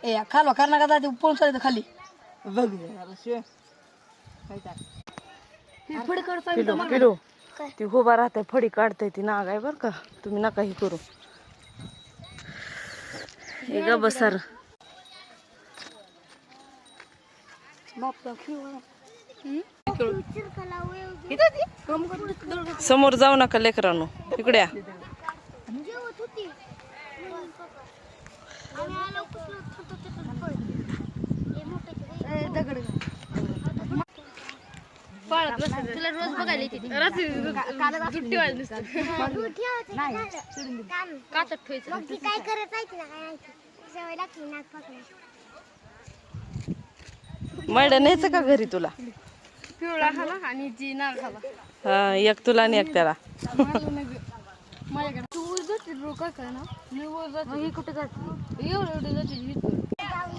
ए खालो करणार का जाते पळून चालत खाली बघ जरा शिवाय काय काय ही फड करता पिलू ती उभा राहते फडी काढते ती नाग आहे बर का तुम्ही नका ही करू हे ग बसार समोर जाऊ नका लेकरांनो इकडे या. तुला रोज बघायला येते काय करत मैडा न्यायचं का घरी तुला पिवळा खाला आणि जी नाग खाला हा एक तुला आणि एक त्याला माझ्याकडे तू वर जाते काय ना मी वर जाते कुठे जाते एवढं जाते